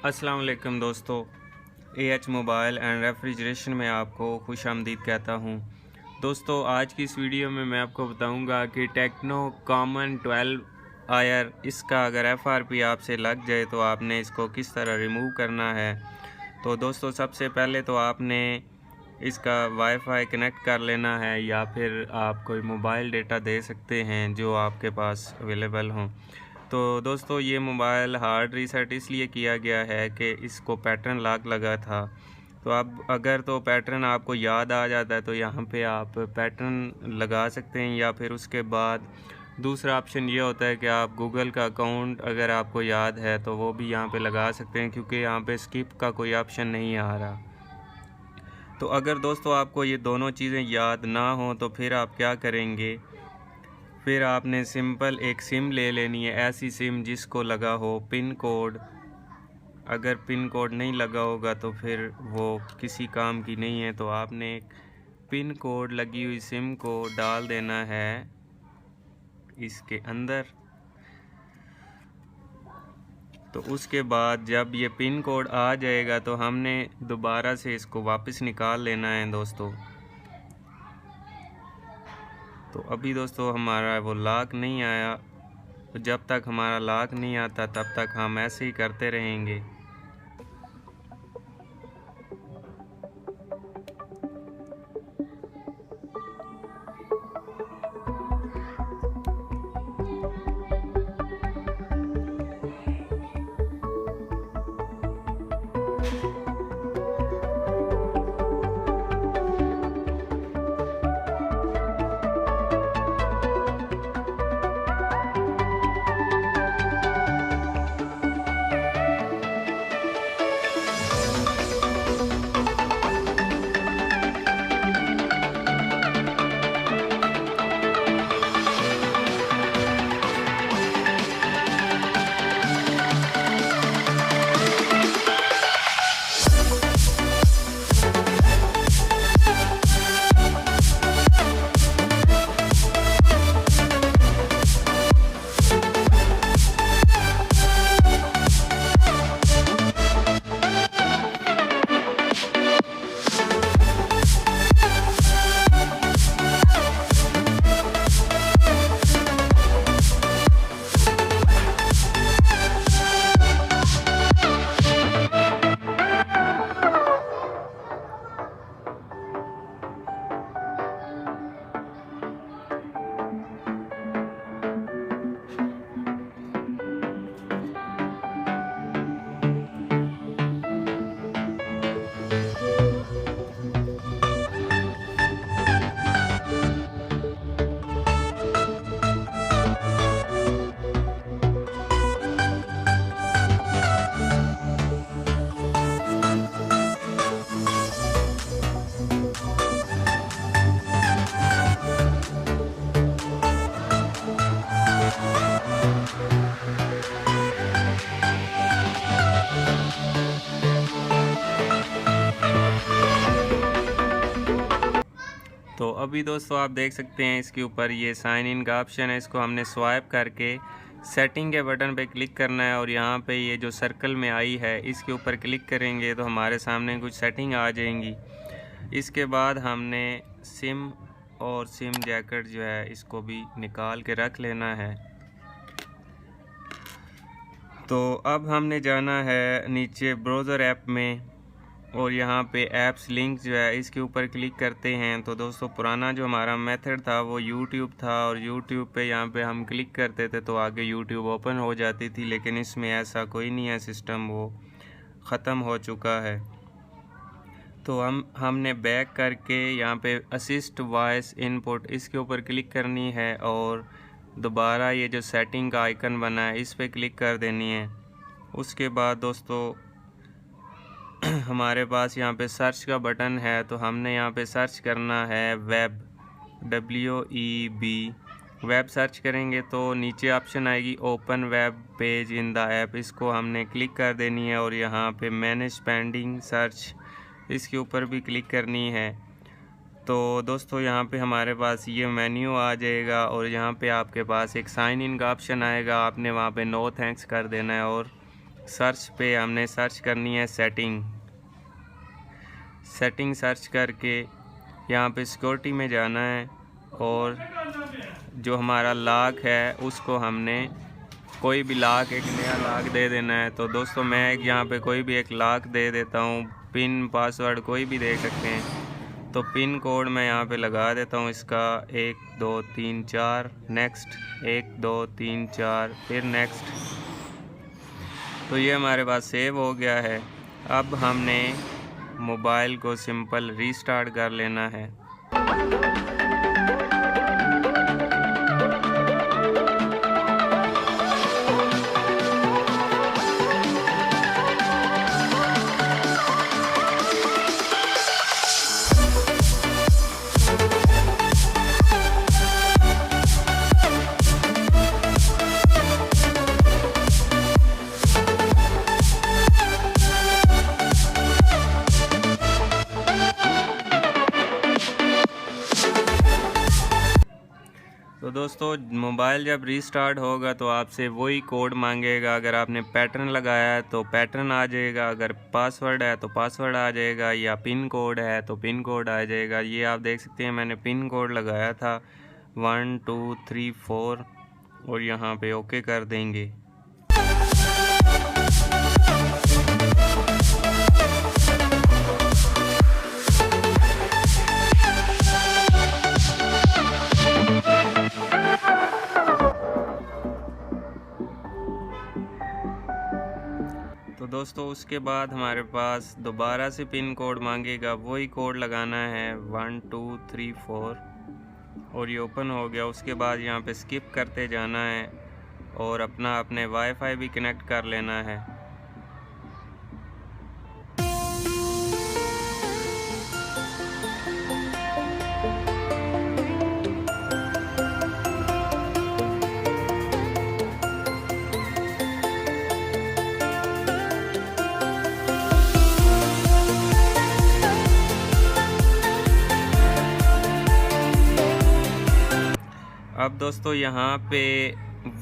अस्सलाम वालेकुम दोस्तों, AH मोबाइल एंड रेफ्रिजरेशन में आपको खुश आमदीद कहता हूँ। दोस्तों, आज की इस वीडियो में मैं आपको बताऊँगा कि टेक्नो कॉमन 12 आयर इसका अगर FRP आपसे लग जाए तो आपने इसको किस तरह रिमूव करना है। तो दोस्तों, सबसे पहले तो आपने इसका वाईफाई कनेक्ट कर लेना है या फिर आप कोई मोबाइल डेटा दे सकते हैं जो आपके पास अवेलेबल हों। तो दोस्तों, ये मोबाइल हार्ड रीसेट इसलिए किया गया है कि इसको पैटर्न लॉक लगा था। तो अब अगर तो पैटर्न आपको याद आ जाता है तो यहाँ पे आप पैटर्न लगा सकते हैं, या फिर उसके बाद दूसरा ऑप्शन ये होता है कि आप गूगल का अकाउंट अगर आपको याद है तो वो भी यहाँ पे लगा सकते हैं, क्योंकि यहाँ पे स्किप का कोई ऑप्शन नहीं आ रहा। तो अगर दोस्तों आपको ये दोनों चीज़ें याद ना हो तो फिर आप क्या करेंगे, फिर आपने सिंपल एक सिम ले लेनी है, ऐसी सिम जिसको लगा हो पिन कोड। अगर पिन कोड नहीं लगा होगा तो फिर वो किसी काम की नहीं है। तो आपने एक पिन कोड लगी हुई सिम को डाल देना है इसके अंदर। तो उसके बाद जब ये पिन कोड आ जाएगा तो हमने दोबारा से इसको वापस निकाल लेना है दोस्तों। तो अभी दोस्तों हमारा वो लॉक नहीं आया, तो जब तक हमारा लॉक नहीं आता तब तक हम ऐसे ही करते रहेंगे। तो अभी दोस्तों आप देख सकते हैं इसके ऊपर ये साइन इन का ऑप्शन है, इसको हमने स्वाइप करके सेटिंग के बटन पे क्लिक करना है और यहाँ पे ये जो सर्कल में आई है इसके ऊपर क्लिक करेंगे तो हमारे सामने कुछ सेटिंग आ जाएंगी। इसके बाद हमने सिम और सिम जैकेट जो है इसको भी निकाल के रख लेना है। तो अब हमने जाना है नीचे ब्राउज़र ऐप में और यहाँ पे ऐप्स लिंक जो है इसके ऊपर क्लिक करते हैं। तो दोस्तों, पुराना जो हमारा मेथड था वो YouTube था और YouTube पे यहाँ पे हम क्लिक करते थे तो आगे YouTube ओपन हो जाती थी, लेकिन इसमें ऐसा कोई नहीं है, सिस्टम वो ख़त्म हो चुका है। तो हमने बैक करके यहाँ पे असिस्ट वॉइस इनपुट इसके ऊपर क्लिक करनी है और दोबारा ये जो सेटिंग का आइकन बना है इस पर क्लिक कर देनी है। उसके बाद दोस्तों हमारे पास यहाँ पे सर्च का बटन है, तो हमने यहाँ पे सर्च करना है वेब, WEB। वेब सर्च करेंगे तो नीचे ऑप्शन आएगी open web page in the app, इसको हमने क्लिक कर देनी है और यहाँ पे मैनेज पेंडिंग सर्च इसके ऊपर भी क्लिक करनी है। तो दोस्तों, यहाँ पे हमारे पास ये मेन्यू आ जाएगा और यहाँ पे आपके पास एक साइन इन का ऑप्शन आएगा, आपने वहाँ पे नो थैंक्स कर देना है और सर्च पे हमने सर्च करनी है सेटिंग सर्च करके यहाँ पे सिक्योरिटी में जाना है और जो हमारा लॉक है उसको हमने कोई भी लॉक, एक नया लॉक दे देना है। तो दोस्तों मैं यहाँ पे कोई भी एक लॉक दे देता हूँ, पिन पासवर्ड कोई भी दे सकते हैं। तो पिन कोड मैं यहाँ पे लगा देता हूँ इसका 1 2 3 4, नेक्स्ट 1 2 3 4, फिर नेक्स्ट। तो ये हमारे पास सेव हो गया है। अब हमने मोबाइल को सिंपल रीस्टार्ट कर लेना है। तो दोस्तों मोबाइल जब रीस्टार्ट होगा तो आपसे वही कोड मांगेगा। अगर आपने पैटर्न लगाया है तो पैटर्न आ जाएगा, अगर पासवर्ड है तो पासवर्ड आ जाएगा, या पिन कोड है तो पिन कोड आ जाएगा। ये आप देख सकते हैं मैंने पिन कोड लगाया था 1 2 3 4 और यहाँ पे ओके कर देंगे। तो दोस्तों उसके बाद हमारे पास दोबारा से पिन कोड मांगेगा, वही कोड लगाना है 1 2 3 4 और ये ओपन हो गया। उसके बाद यहाँ पे स्किप करते जाना है और अपने वाईफाई भी कनेक्ट कर लेना है। अब दोस्तों यहाँ पे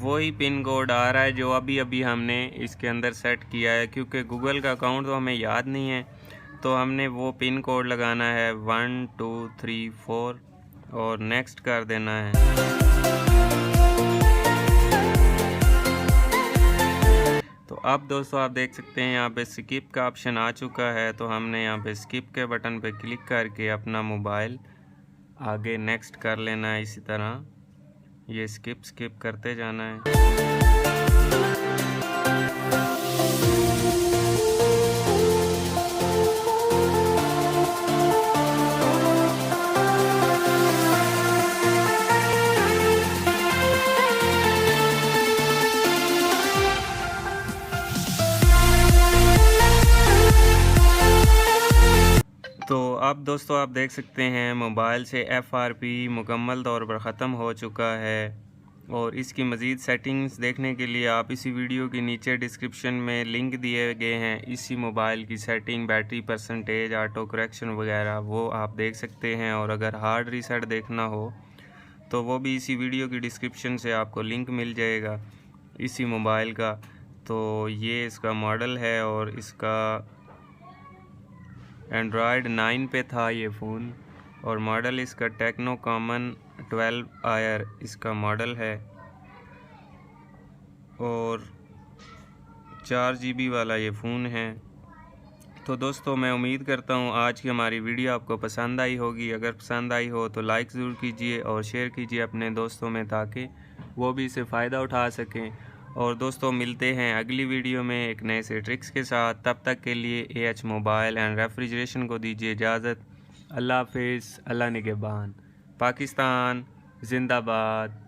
वही पिन कोड आ रहा है जो अभी हमने इसके अंदर सेट किया है। क्योंकि गूगल का अकाउंट तो हमें याद नहीं है तो हमने वो पिन कोड लगाना है 1 2 3 4 और नेक्स्ट कर देना है। तो अब दोस्तों आप देख सकते हैं यहाँ पे स्किप का ऑप्शन आ चुका है। तो हमने यहाँ पे स्किप के बटन पे क्लिक करके अपना मोबाइल आगे नेक्स्ट कर लेना है। इसी तरह ये स्किप करते जाना है। तो अब दोस्तों आप देख सकते हैं मोबाइल से FRP मुकम्मल तौर पर ख़त्म हो चुका है। और इसकी मज़ीद सेटिंग्स देखने के लिए आप इसी वीडियो के नीचे डिस्क्रिप्शन में लिंक दिए गए हैं। इसी मोबाइल की setting, battery percentage, auto correction वगैरह वो आप देख सकते हैं। और अगर हार्ड रीसेट देखना हो तो वो भी इसी वीडियो की डिस्क्रिप्शन से आपको लिंक मिल जाएगा इसी मोबाइल का। तो ये इसका मॉडल है और इसका एंड्रॉयड 9 पे था ये फ़ोन और मॉडल इसका टेक्नो कॉमन 12 आयर इसका मॉडल है और 4 GB वाला ये फ़ोन है। तो दोस्तों मैं उम्मीद करता हूँ आज की हमारी वीडियो आपको पसंद आई होगी। अगर पसंद आई हो तो लाइक ज़रूर कीजिए और शेयर कीजिए अपने दोस्तों में ताकि वो भी इससे फ़ायदा उठा सकें। और दोस्तों मिलते हैं अगली वीडियो में एक नए से ट्रिक्स के साथ। तब तक के लिए AH मोबाइल एंड रेफ्रिजरेशन को दीजिए इजाज़त। अल्लाह हाफिज़, अल्लाह निगहबान। पाकिस्तान जिंदाबाद।